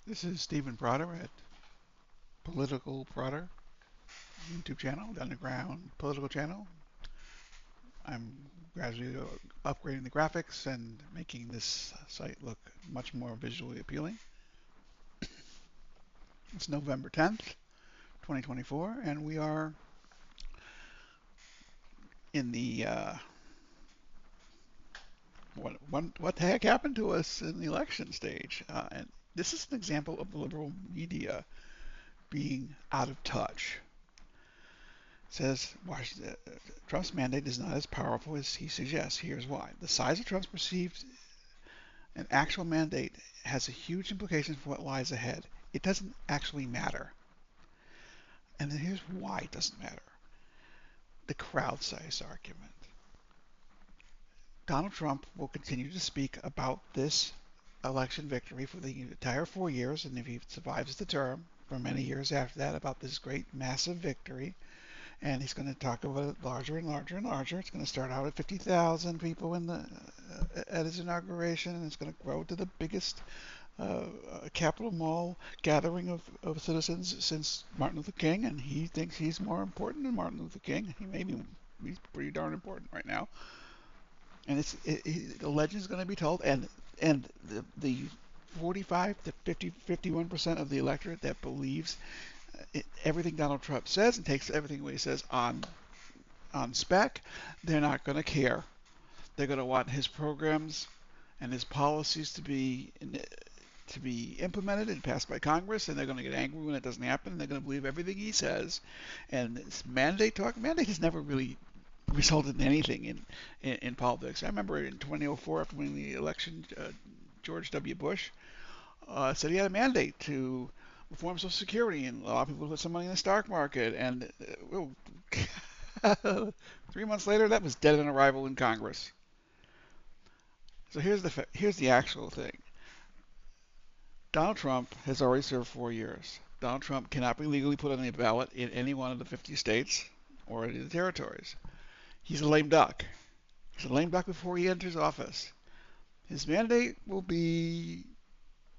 This is Stephen Broder at Political Broder YouTube channel, the underground political channel. I'm gradually upgrading the graphics and making this site look much more visually appealing. It's November 10th, 2024, and we are in the what the heck happened to us in the election stage? And this is an example of the liberal media being out of touch. Says Trump's mandate is not as powerful as he suggests. Here's why. The size of Trump's perceived and actual mandate has a huge implication for what lies ahead. It doesn't actually matter. And then here's why it doesn't matter. The crowd size argument. Donald Trump will continue to speak about this election victory for the entire 4 years, and if he survives the term, for many years after that, about this great massive victory. And he's going to talk about it larger and larger and larger. It's going to start out at 50,000 people at his inauguration, and it's going to grow to the biggest Capitol Mall gathering of citizens since Martin Luther King. And he thinks he's more important than Martin Luther King. He's pretty darn important right now. And the legend's going to be told, and the 45 to 51% of the electorate that believes everything Donald Trump says and takes everything what he says on spec, they're not going to care. They're going to want his programs and his policies to be implemented and passed by Congress, and they're going to get angry when it doesn't happen, and they're going to believe everything he says. And this mandate has never really resulted in anything in politics. I remember in 2004, after winning the election, George W. Bush said he had a mandate to reform Social Security and allow people to put some money in the stock market. And 3 months later, that was dead on arrival in Congress. So here's the actual thing. Donald Trump has already served 4 years. Donald Trump cannot be legally put on the ballot in any one of the 50 states or any of the territories. He's a lame duck. He's a lame duck before he enters office. His mandate will be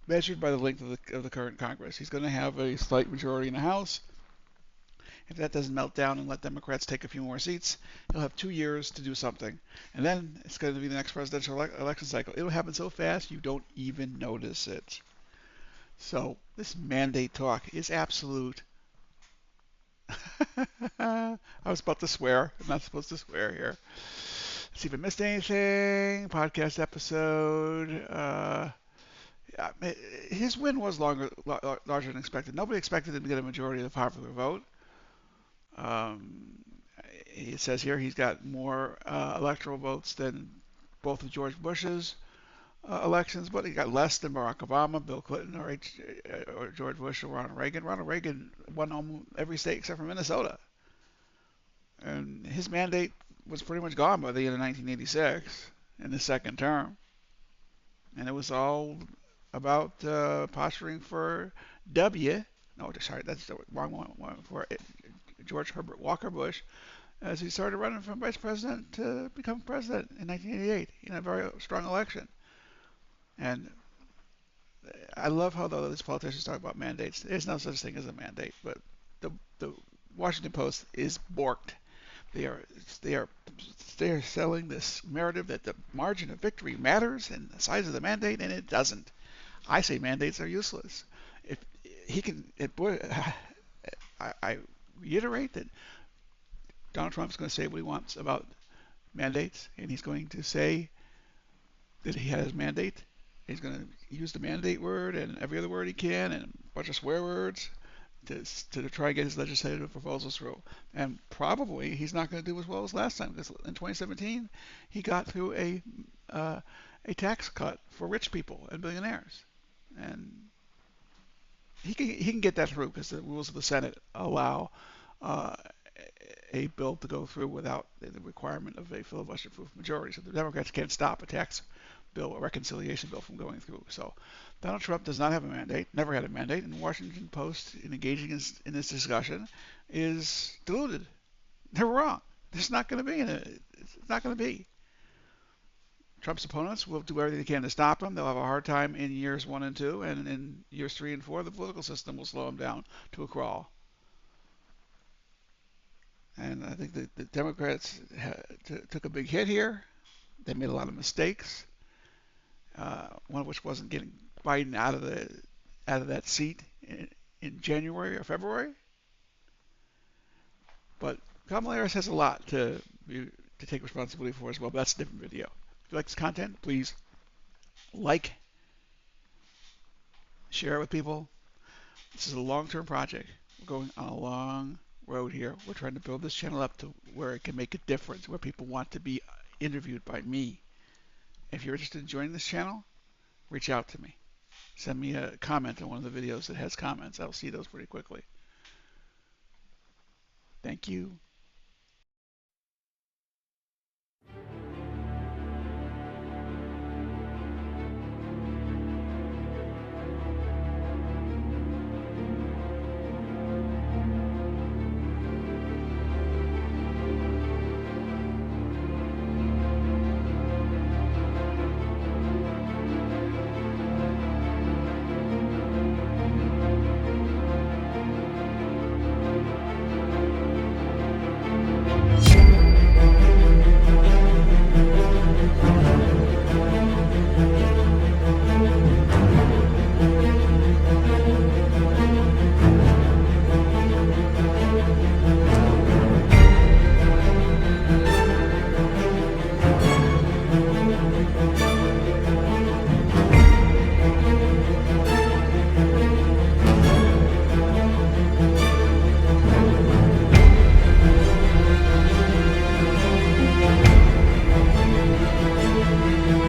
measured by the length of the current Congress. He's going to have a slight majority in the House. If that doesn't melt down and let Democrats take a few more seats, he'll have 2 years to do something. And then it's going to be the next presidential election cycle. It'll happen so fast you don't even notice it. So this mandate talk is absolute. I was about to swear. I'm not supposed to swear here. See if I missed anything. Podcast episode. His win was larger than expected. Nobody expected him to get a majority of the popular vote. It says here he's got more electoral votes than both of George Bush's elections, but he got less than Barack Obama, Bill Clinton, or George Bush, or Ronald Reagan. Ronald Reagan won almost every state except for Minnesota. And his mandate was pretty much gone by the end of 1986 in the second term. And it was all about posturing for W. No, sorry, that's the wrong one for George Herbert Walker Bush, as he started running from vice president to become president in 1988 in a very strong election. And I love how these politicians talk about mandates. There's no such thing as a mandate, but the Washington Post is borked. They are selling this narrative that the margin of victory matters and the size of the mandate, and it doesn't. I say mandates are useless. If he can, I reiterate that Donald Trump's going to say what he wants about mandates, and he's going to say that he has mandate. He's going to use the mandate word and every other word he can, and a bunch of swear words to try and get his legislative proposals through. And probably he's not going to do as well as last time, because in 2017 he got through a tax cut for rich people and billionaires, and he can get that through because the rules of the Senate allow a bill to go through without the requirement of a filibuster-proof majority. So the Democrats can't stop a tax bill, a reconciliation bill, from going through. So Donald Trump does not have a mandate, never had a mandate, and the Washington Post, in engaging in this discussion, is deluded. They're wrong. There's not going to be it's not going to be. Trump's opponents will do everything they can to stop him. They'll have a hard time in years 1 and 2, and in years 3 and 4, the political system will slow him down to a crawl. And I think the Democrats took a big hit here. They made a lot of mistakes. One of which wasn't getting Biden out of that seat in January or February. But Kamala Harris has a lot to take responsibility for as well. But that's a different video. If you like this content, please like, share it with people. This is a long-term project. We're going on a long road here. We're trying to build this channel up to where it can make a difference, where people want to be interviewed by me. If you're interested in joining this channel, reach out to me. Send me a comment on one of the videos that has comments. I'll see those pretty quickly. Thank you.